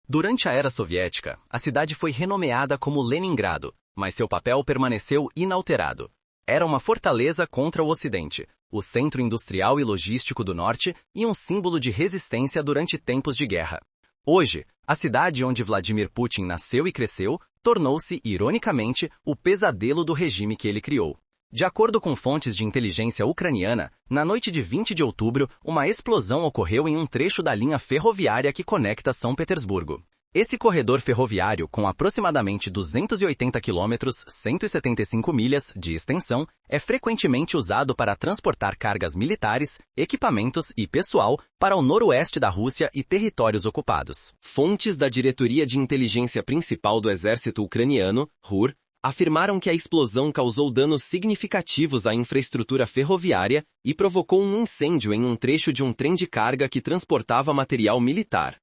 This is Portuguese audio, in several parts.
Durante a era soviética, a cidade foi renomeada como Leningrado, mas seu papel permaneceu inalterado. Era uma fortaleza contra o Ocidente, o centro industrial e logístico do Norte e um símbolo de resistência durante tempos de guerra. Hoje, a cidade onde Vladimir Putin nasceu e cresceu tornou-se, ironicamente, o pesadelo do regime que ele criou. De acordo com fontes de inteligência ucraniana, na noite de 20 de outubro, uma explosão ocorreu em um trecho da linha ferroviária que conecta São Petersburgo. Esse corredor ferroviário, com aproximadamente 280 quilômetros, 175 milhas de extensão, é frequentemente usado para transportar cargas militares, equipamentos e pessoal para o noroeste da Rússia e territórios ocupados. Fontes da Diretoria de Inteligência Principal do Exército Ucraniano, RUR, afirmaram que a explosão causou danos significativos à infraestrutura ferroviária e provocou um incêndio em um trecho de um trem de carga que transportava material militar.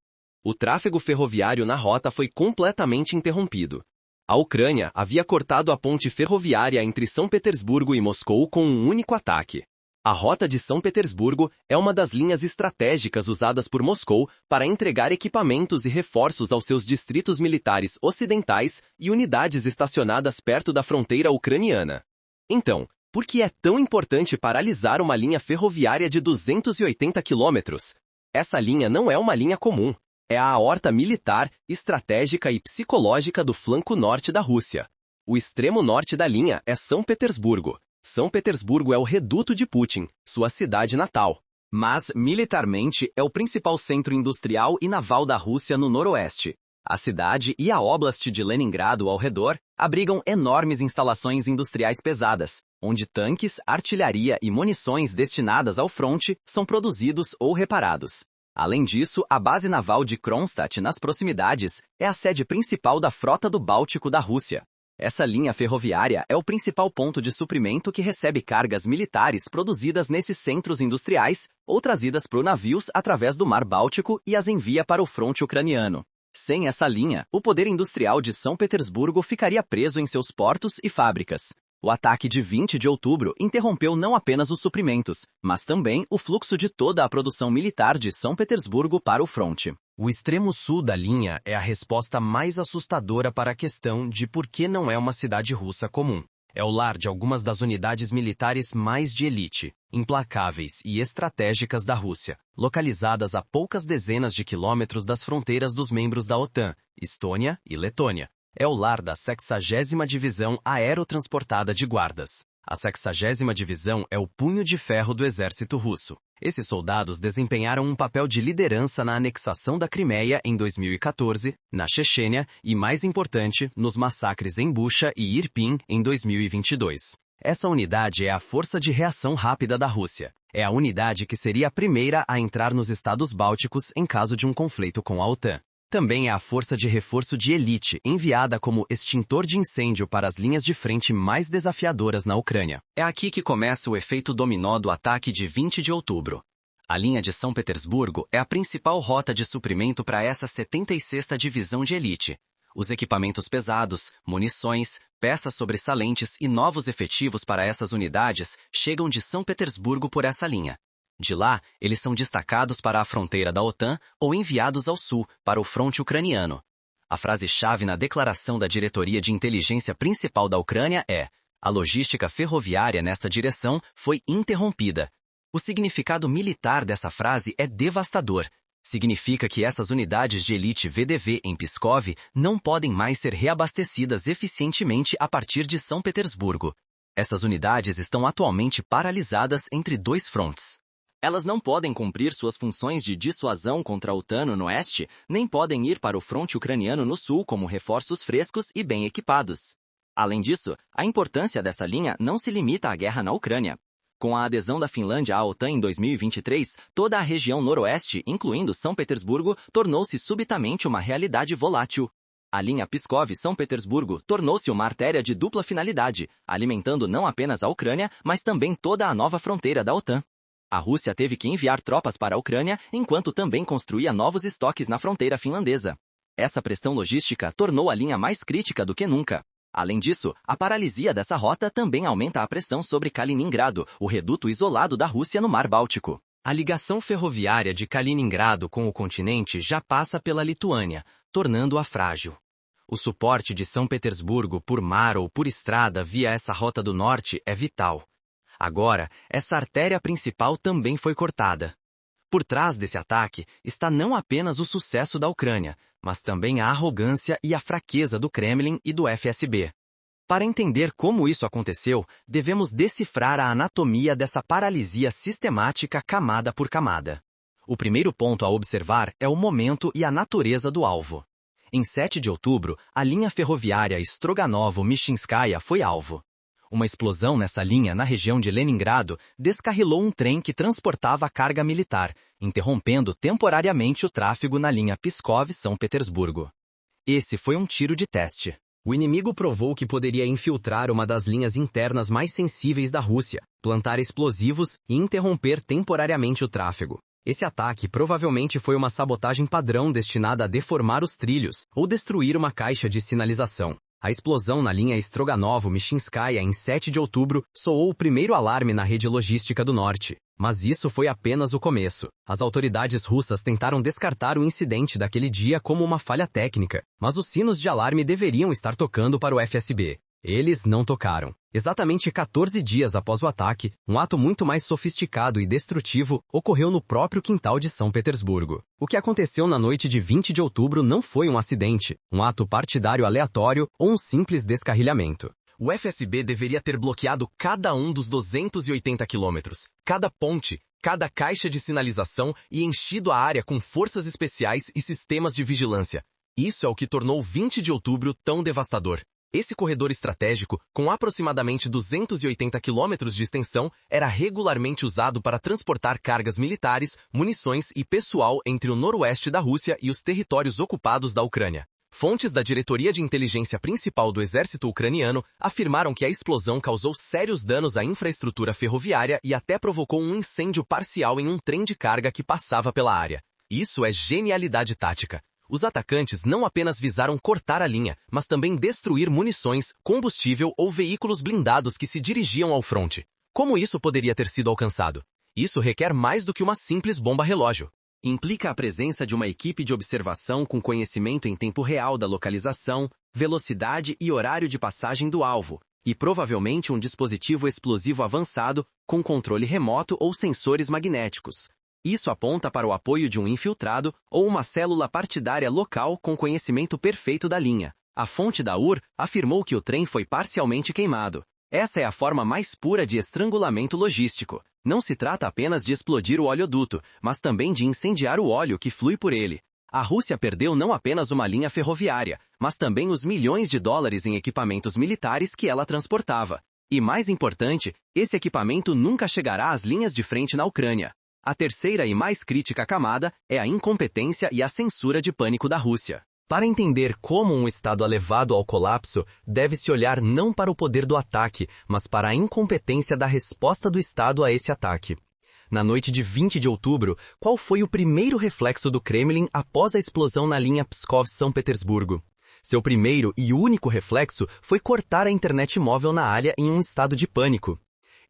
O tráfego ferroviário na rota foi completamente interrompido. A Ucrânia havia cortado a ponte ferroviária entre São Petersburgo e Moscou com um único ataque. A rota de São Petersburgo é uma das linhas estratégicas usadas por Moscou para entregar equipamentos e reforços aos seus distritos militares ocidentais e unidades estacionadas perto da fronteira ucraniana. Então, por que é tão importante paralisar uma linha ferroviária de 280 quilômetros? Essa linha não é uma linha comum. É a aorta militar, estratégica e psicológica do flanco norte da Rússia. O extremo norte da linha é São Petersburgo. São Petersburgo é o reduto de Putin, sua cidade natal. Mas, militarmente, é o principal centro industrial e naval da Rússia no noroeste. A cidade e a Oblast de Leningrado ao redor abrigam enormes instalações industriais pesadas, onde tanques, artilharia e munições destinadas ao fronte são produzidos ou reparados. Além disso, a base naval de Kronstadt, nas proximidades, é a sede principal da Frota do Báltico da Rússia. Essa linha ferroviária é o principal ponto de suprimento que recebe cargas militares produzidas nesses centros industriais ou trazidas por navios através do Mar Báltico e as envia para o fronte ucraniano. Sem essa linha, o poder industrial de São Petersburgo ficaria preso em seus portos e fábricas. O ataque de 20 de outubro interrompeu não apenas os suprimentos, mas também o fluxo de toda a produção militar de São Petersburgo para o fronte. O extremo sul da linha é a resposta mais assustadora para a questão de por que não é uma cidade russa comum. É o lar de algumas das unidades militares mais de elite, implacáveis e estratégicas da Rússia, localizadas a poucas dezenas de quilômetros das fronteiras dos membros da OTAN, Estônia e Letônia. É o lar da 60ª Divisão Aerotransportada de Guardas. A 60ª Divisão é o punho de ferro do exército russo. Esses soldados desempenharam um papel de liderança na anexação da Crimeia em 2014, na Chechênia e, mais importante, nos massacres em Bucha e Irpin em 2022. Essa unidade é a Força de Reação Rápida da Rússia. É a unidade que seria a primeira a entrar nos estados bálticos em caso de um conflito com a OTAN. Também é a força de reforço de elite, enviada como extintor de incêndio para as linhas de frente mais desafiadoras na Ucrânia. É aqui que começa o efeito dominó do ataque de 20 de outubro. A linha de São Petersburgo é a principal rota de suprimento para essa 76ª Divisão de Elite. Os equipamentos pesados, munições, peças sobressalentes e novos efetivos para essas unidades chegam de São Petersburgo por essa linha. De lá, eles são destacados para a fronteira da OTAN ou enviados ao sul, para o fronte ucraniano. A frase-chave na declaração da Diretoria de Inteligência Principal da Ucrânia é: a logística ferroviária nesta direção foi interrompida. O significado militar dessa frase é devastador. Significa que essas unidades de elite VDV em Pskov não podem mais ser reabastecidas eficientemente a partir de São Petersburgo. Essas unidades estão atualmente paralisadas entre dois frontes. Elas não podem cumprir suas funções de dissuasão contra a OTAN no oeste, nem podem ir para o fronte ucraniano no sul como reforços frescos e bem equipados. Além disso, a importância dessa linha não se limita à guerra na Ucrânia. Com a adesão da Finlândia à OTAN em 2023, toda a região noroeste, incluindo São Petersburgo, tornou-se subitamente uma realidade volátil. A linha Pskov-São Petersburgo tornou-se uma artéria de dupla finalidade, alimentando não apenas a Ucrânia, mas também toda a nova fronteira da OTAN. A Rússia teve que enviar tropas para a Ucrânia, enquanto também construía novos estoques na fronteira finlandesa. Essa pressão logística tornou a linha mais crítica do que nunca. Além disso, a paralisia dessa rota também aumenta a pressão sobre Kaliningrado, o reduto isolado da Rússia no Mar Báltico. A ligação ferroviária de Kaliningrado com o continente já passa pela Lituânia, tornando-a frágil. O suporte de São Petersburgo por mar ou por estrada via essa rota do norte é vital. Agora, essa artéria principal também foi cortada. Por trás desse ataque está não apenas o sucesso da Ucrânia, mas também a arrogância e a fraqueza do Kremlin e do FSB. Para entender como isso aconteceu, devemos decifrar a anatomia dessa paralisia sistemática camada por camada. O primeiro ponto a observar é o momento e a natureza do alvo. Em 7 de outubro, a linha ferroviária Stroganovo-Michinskaya foi alvo. Uma explosão nessa linha na região de Leningrado descarrilou um trem que transportava carga militar, interrompendo temporariamente o tráfego na linha Pskov-São Petersburgo. Esse foi um tiro de teste. O inimigo provou que poderia infiltrar uma das linhas internas mais sensíveis da Rússia, plantar explosivos e interromper temporariamente o tráfego. Esse ataque provavelmente foi uma sabotagem padrão destinada a deformar os trilhos ou destruir uma caixa de sinalização. A explosão na linha Stroganovo-Michinskaya em 7 de outubro soou o primeiro alarme na rede logística do norte. Mas isso foi apenas o começo. As autoridades russas tentaram descartar o incidente daquele dia como uma falha técnica, mas os sinos de alarme deveriam estar tocando para o FSB. Eles não tocaram. Exatamente 14 dias após o ataque, um ato muito mais sofisticado e destrutivo ocorreu no próprio quintal de São Petersburgo. O que aconteceu na noite de 20 de outubro não foi um acidente, um ato partidário aleatório ou um simples descarrilhamento. O FSB deveria ter bloqueado cada um dos 280 quilômetros, cada ponte, cada caixa de sinalização e enchido a área com forças especiais e sistemas de vigilância. Isso é o que tornou 20 de outubro tão devastador. Esse corredor estratégico, com aproximadamente 280 quilômetros de extensão, era regularmente usado para transportar cargas militares, munições e pessoal entre o noroeste da Rússia e os territórios ocupados da Ucrânia. Fontes da Diretoria de Inteligência Principal do Exército Ucraniano afirmaram que a explosão causou sérios danos à infraestrutura ferroviária e até provocou um incêndio parcial em um trem de carga que passava pela área. Isso é genialidade tática. Os atacantes não apenas visaram cortar a linha, mas também destruir munições, combustível ou veículos blindados que se dirigiam ao fronte. Como isso poderia ter sido alcançado? Isso requer mais do que uma simples bomba-relógio. Implica a presença de uma equipe de observação com conhecimento em tempo real da localização, velocidade e horário de passagem do alvo, e provavelmente um dispositivo explosivo avançado com controle remoto ou sensores magnéticos. Isso aponta para o apoio de um infiltrado ou uma célula partidária local com conhecimento perfeito da linha. A fonte da UR afirmou que o trem foi parcialmente queimado. Essa é a forma mais pura de estrangulamento logístico. Não se trata apenas de explodir o oleoduto, mas também de incendiar o óleo que flui por ele. A Rússia perdeu não apenas uma linha ferroviária, mas também os milhões de dólares em equipamentos militares que ela transportava. E mais importante, esse equipamento nunca chegará às linhas de frente na Ucrânia. A terceira e mais crítica camada é a incompetência e a censura de pânico da Rússia. Para entender como um Estado é levado ao colapso, deve-se olhar não para o poder do ataque, mas para a incompetência da resposta do Estado a esse ataque. Na noite de 20 de outubro, qual foi o primeiro reflexo do Kremlin após a explosão na linha Pskov-São Petersburgo? Seu primeiro e único reflexo foi cortar a internet móvel na área em um estado de pânico.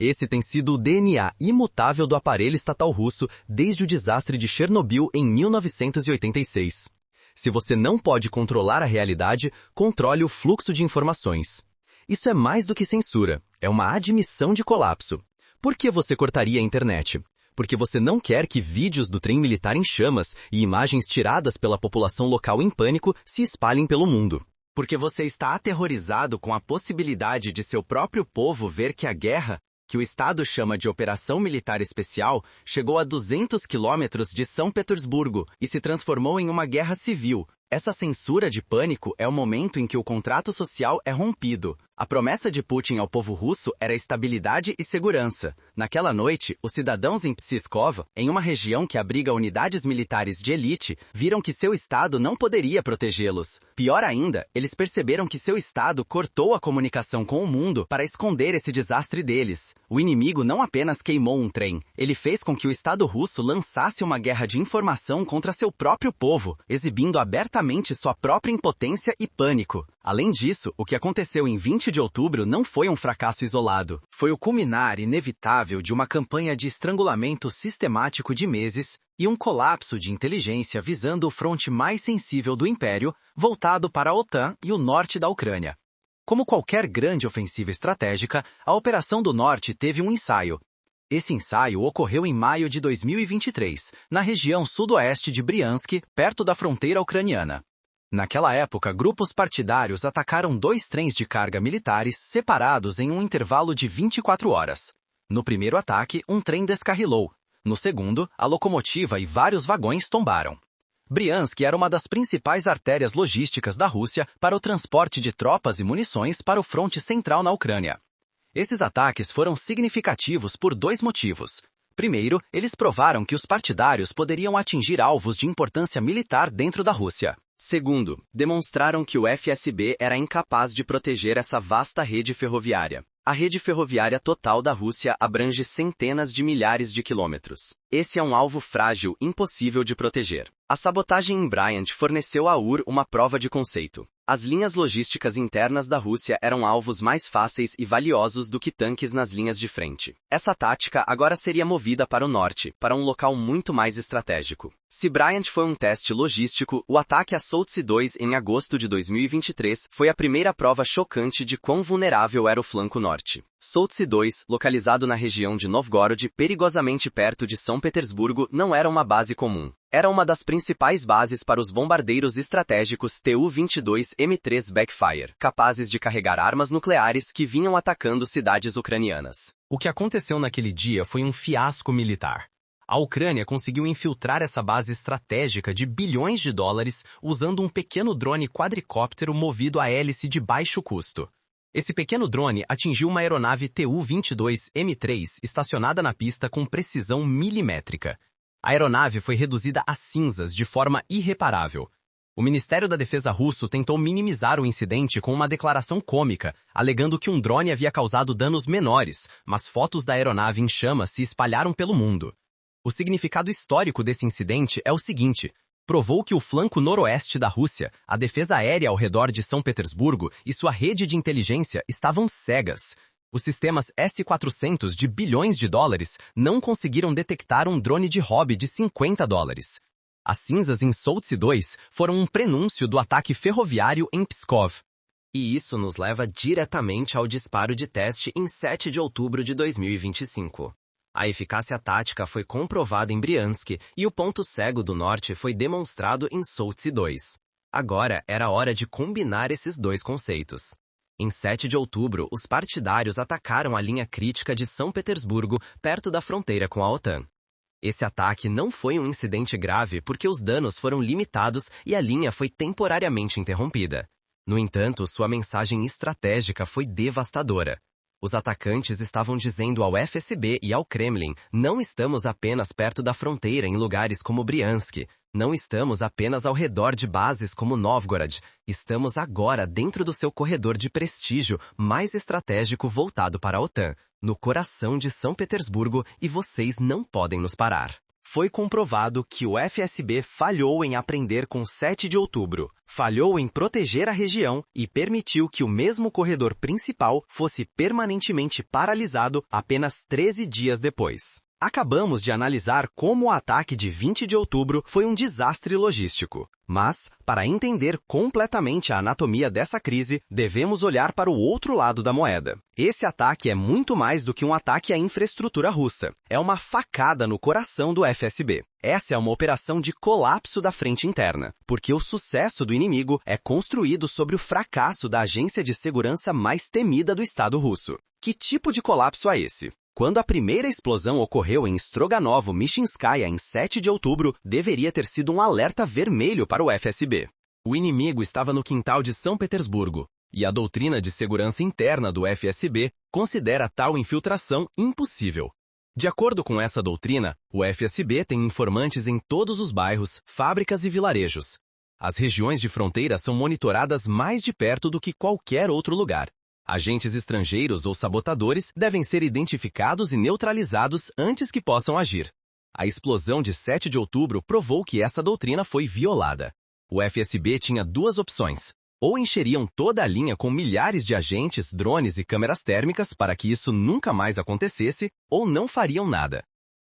Esse tem sido o DNA imutável do aparelho estatal russo desde o desastre de Chernobyl em 1986. Se você não pode controlar a realidade, controle o fluxo de informações. Isso é mais do que censura, é uma admissão de colapso. Por que você cortaria a internet? Porque você não quer que vídeos do trem militar em chamas e imagens tiradas pela população local em pânico se espalhem pelo mundo. Porque você está aterrorizado com a possibilidade de seu próprio povo ver que a guerra, que o Estado chama de Operação Militar Especial, chegou a 200 quilômetros de São Petersburgo e se transformou em uma guerra civil. Essa censura de pânico é o momento em que o contrato social é rompido. A promessa de Putin ao povo russo era estabilidade e segurança. Naquela noite, os cidadãos em Pskov, em uma região que abriga unidades militares de elite, viram que seu Estado não poderia protegê-los. Pior ainda, eles perceberam que seu Estado cortou a comunicação com o mundo para esconder esse desastre deles. O inimigo não apenas queimou um trem, ele fez com que o Estado russo lançasse uma guerra de informação contra seu próprio povo, exibindo abertamente completamente sua própria impotência e pânico. Além disso, o que aconteceu em 20 de outubro não foi um fracasso isolado. Foi o culminar inevitável de uma campanha de estrangulamento sistemático de meses e um colapso de inteligência visando o fronte mais sensível do Império, voltado para a OTAN e o norte da Ucrânia. Como qualquer grande ofensiva estratégica, a Operação do Norte teve um ensaio. Esse ensaio ocorreu em maio de 2023, na região sudoeste de Briansk, perto da fronteira ucraniana. Naquela época, grupos partidários atacaram 2 trens de carga militares separados em um intervalo de 24 horas. No primeiro ataque, um trem descarrilou. No segundo, a locomotiva e vários vagões tombaram. Briansk era uma das principais artérias logísticas da Rússia para o transporte de tropas e munições para o fronte central na Ucrânia. Esses ataques foram significativos por 2 motivos. Primeiro, eles provaram que os partidários poderiam atingir alvos de importância militar dentro da Rússia. Segundo, demonstraram que o FSB era incapaz de proteger essa vasta rede ferroviária. A rede ferroviária total da Rússia abrange centenas de milhares de quilômetros. Esse é um alvo frágil, impossível de proteger. A sabotagem em Bryansk forneceu à UR uma prova de conceito. As linhas logísticas internas da Rússia eram alvos mais fáceis e valiosos do que tanques nas linhas de frente. Essa tática agora seria movida para o norte, para um local muito mais estratégico. Se Bryansk foi um teste logístico, o ataque a Soltsi 2 em agosto de 2023 foi a primeira prova chocante de quão vulnerável era o flanco norte. Soltsi 2, localizado na região de Novgorod, perigosamente perto de São Petersburgo, não era uma base comum. Era uma das principais bases para os bombardeiros estratégicos Tu-22M3 Backfire, capazes de carregar armas nucleares que vinham atacando cidades ucranianas. O que aconteceu naquele dia foi um fiasco militar. A Ucrânia conseguiu infiltrar essa base estratégica de bilhões de dólares usando um pequeno drone quadricóptero movido a hélice de baixo custo. Esse pequeno drone atingiu uma aeronave Tu-22M3 estacionada na pista com precisão milimétrica. A aeronave foi reduzida a cinzas de forma irreparável. O Ministério da Defesa russo tentou minimizar o incidente com uma declaração cômica, alegando que um drone havia causado danos menores, mas fotos da aeronave em chamas se espalharam pelo mundo. O significado histórico desse incidente é o seguinte: provou que o flanco noroeste da Rússia, a defesa aérea ao redor de São Petersburgo e sua rede de inteligência estavam cegas. Os sistemas S-400 de bilhões de dólares não conseguiram detectar um drone de hobby de $50. As cinzas em Soltsi 2 foram um prenúncio do ataque ferroviário em Pskov. E isso nos leva diretamente ao disparo de teste em 7 de outubro de 2025. A eficácia tática foi comprovada em Briansk e o ponto cego do norte foi demonstrado em Soltsi 2. Agora era hora de combinar esses 2 conceitos. Em 7 de outubro, os partidários atacaram a linha crítica de São Petersburgo, perto da fronteira com a OTAN. Esse ataque não foi um incidente grave porque os danos foram limitados e a linha foi temporariamente interrompida. No entanto, sua mensagem estratégica foi devastadora. Os atacantes estavam dizendo ao FSB e ao Kremlin: não estamos apenas perto da fronteira em lugares como Briansk, não estamos apenas ao redor de bases como Novgorod, estamos agora dentro do seu corredor de prestígio mais estratégico voltado para a OTAN, no coração de São Petersburgo, e vocês não podem nos parar. Foi comprovado que o FSB falhou em aprender com 7 de outubro, falhou em proteger a região e permitiu que o mesmo corredor principal fosse permanentemente paralisado apenas 13 dias depois. Acabamos de analisar como o ataque de 20 de outubro foi um desastre logístico. Mas, para entender completamente a anatomia dessa crise, devemos olhar para o outro lado da moeda. Esse ataque é muito mais do que um ataque à infraestrutura russa. É uma facada no coração do FSB. Essa é uma operação de colapso da frente interna, porque o sucesso do inimigo é construído sobre o fracasso da agência de segurança mais temida do Estado russo. Que tipo de colapso é esse? Quando a primeira explosão ocorreu em Stroganovo-Michinskaya em 7 de outubro, deveria ter sido um alerta vermelho para o FSB. O inimigo estava no quintal de São Petersburgo, e a doutrina de segurança interna do FSB considera tal infiltração impossível. De acordo com essa doutrina, o FSB tem informantes em todos os bairros, fábricas e vilarejos. As regiões de fronteira são monitoradas mais de perto do que qualquer outro lugar. Agentes estrangeiros ou sabotadores devem ser identificados e neutralizados antes que possam agir. A explosão de 7 de outubro provou que essa doutrina foi violada. O FSB tinha duas opções. Ou encheriam toda a linha com milhares de agentes, drones e câmeras térmicas para que isso nunca mais acontecesse, ou não fariam nada.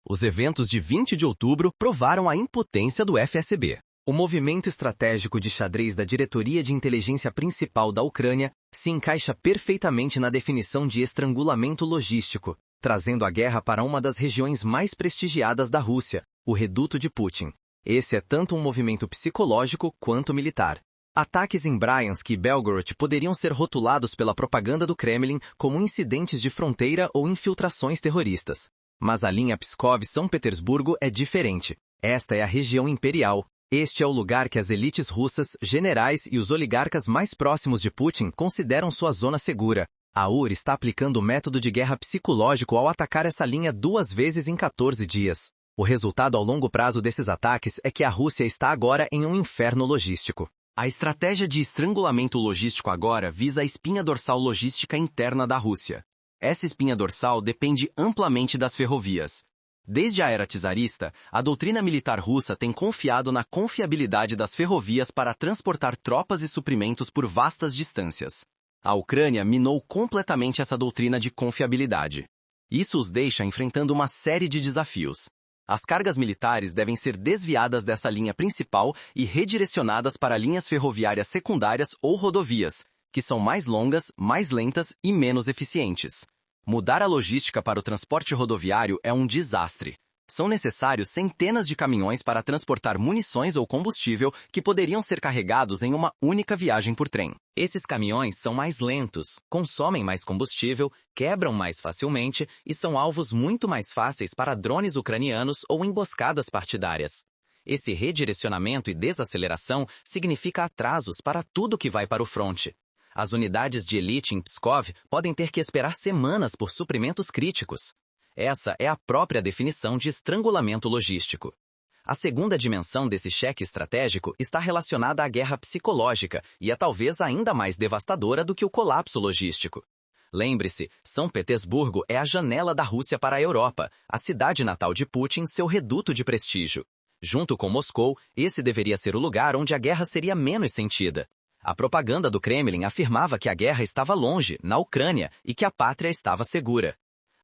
Os eventos de 20 de outubro provaram a impotência do FSB. O movimento estratégico de xadrez da Diretoria de Inteligência Principal da Ucrânia se encaixa perfeitamente na definição de estrangulamento logístico, trazendo a guerra para uma das regiões mais prestigiadas da Rússia, o reduto de Putin. Esse é tanto um movimento psicológico quanto militar. Ataques em Bryansk e Belgorod poderiam ser rotulados pela propaganda do Kremlin como incidentes de fronteira ou infiltrações terroristas. Mas a linha Pskov-São Petersburgo é diferente. Esta é a região imperial. Este é o lugar que as elites russas, generais e os oligarcas mais próximos de Putin consideram sua zona segura. A UR está aplicando o método de guerra psicológico ao atacar essa linha 2 vezes em 14 dias. O resultado ao longo prazo desses ataques é que a Rússia está agora em um inferno logístico. A estratégia de estrangulamento logístico agora visa a espinha dorsal logística interna da Rússia. Essa espinha dorsal depende amplamente das ferrovias. Desde a era czarista, a doutrina militar russa tem confiado na confiabilidade das ferrovias para transportar tropas e suprimentos por vastas distâncias. A Ucrânia minou completamente essa doutrina de confiabilidade. Isso os deixa enfrentando uma série de desafios. As cargas militares devem ser desviadas dessa linha principal e redirecionadas para linhas ferroviárias secundárias ou rodovias, que são mais longas, mais lentas e menos eficientes. Mudar a logística para o transporte rodoviário é um desastre. São necessários centenas de caminhões para transportar munições ou combustível que poderiam ser carregados em uma única viagem por trem. Esses caminhões são mais lentos, consomem mais combustível, quebram mais facilmente e são alvos muito mais fáceis para drones ucranianos ou emboscadas partidárias. Esse redirecionamento e desaceleração significa atrasos para tudo que vai para o fronte. As unidades de elite em Pskov podem ter que esperar semanas por suprimentos críticos. Essa é a própria definição de estrangulamento logístico. A segunda dimensão desse cheque estratégico está relacionada à guerra psicológica e é talvez ainda mais devastadora do que o colapso logístico. Lembre-se, São Petersburgo é a janela da Rússia para a Europa, a cidade natal de Putin, seu reduto de prestígio. Junto com Moscou, esse deveria ser o lugar onde a guerra seria menos sentida. A propaganda do Kremlin afirmava que a guerra estava longe, na Ucrânia, e que a pátria estava segura.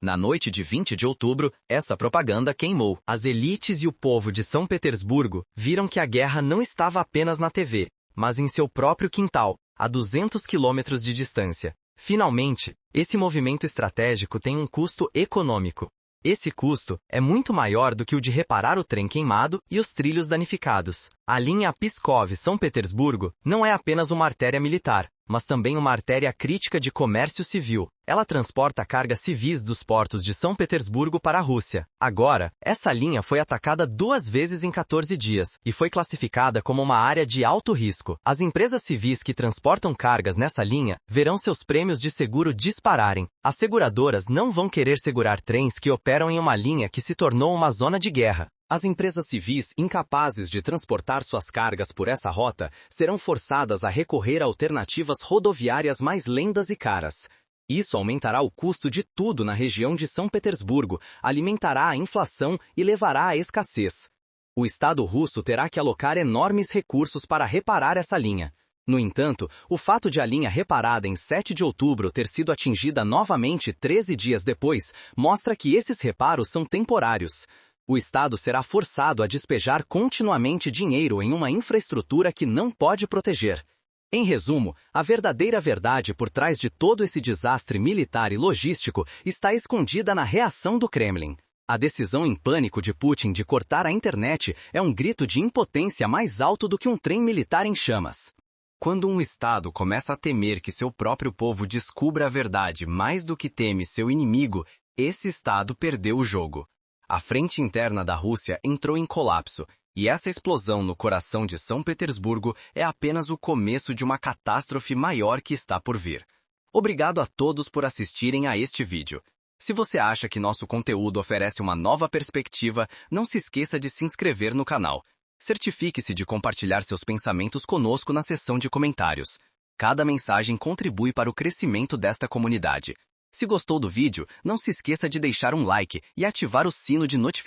Na noite de 20 de outubro, essa propaganda queimou. As elites e o povo de São Petersburgo viram que a guerra não estava apenas na TV, mas em seu próprio quintal, a 200 quilômetros de distância. Finalmente, esse movimento estratégico tem um custo econômico. Esse custo é muito maior do que o de reparar o trem queimado e os trilhos danificados. A linha Pskov-São Petersburgo não é apenas uma artéria militar, mas também uma artéria crítica de comércio civil. Ela transporta cargas civis dos portos de São Petersburgo para a Rússia. Agora, essa linha foi atacada 2 vezes em 14 dias e foi classificada como uma área de alto risco. As empresas civis que transportam cargas nessa linha verão seus prêmios de seguro dispararem. As seguradoras não vão querer segurar trens que operam em uma linha que se tornou uma zona de guerra. As empresas civis incapazes de transportar suas cargas por essa rota serão forçadas a recorrer a alternativas rodoviárias mais lentas e caras. Isso aumentará o custo de tudo na região de São Petersburgo, alimentará a inflação e levará à escassez. O Estado russo terá que alocar enormes recursos para reparar essa linha. No entanto, o fato de a linha reparada em 7 de outubro ter sido atingida novamente 13 dias depois mostra que esses reparos são temporários. O Estado será forçado a despejar continuamente dinheiro em uma infraestrutura que não pode proteger. Em resumo, a verdadeira verdade por trás de todo esse desastre militar e logístico está escondida na reação do Kremlin. A decisão em pânico de Putin de cortar a internet é um grito de impotência mais alto do que um trem militar em chamas. Quando um Estado começa a temer que seu próprio povo descubra a verdade mais do que teme seu inimigo, esse Estado perdeu o jogo. A frente interna da Rússia entrou em colapso, e essa explosão no coração de São Petersburgo é apenas o começo de uma catástrofe maior que está por vir. Obrigado a todos por assistirem a este vídeo. Se você acha que nosso conteúdo oferece uma nova perspectiva, não se esqueça de se inscrever no canal. Certifique-se de compartilhar seus pensamentos conosco na seção de comentários. Cada mensagem contribui para o crescimento desta comunidade. Se gostou do vídeo, não se esqueça de deixar um like e ativar o sino de notificações.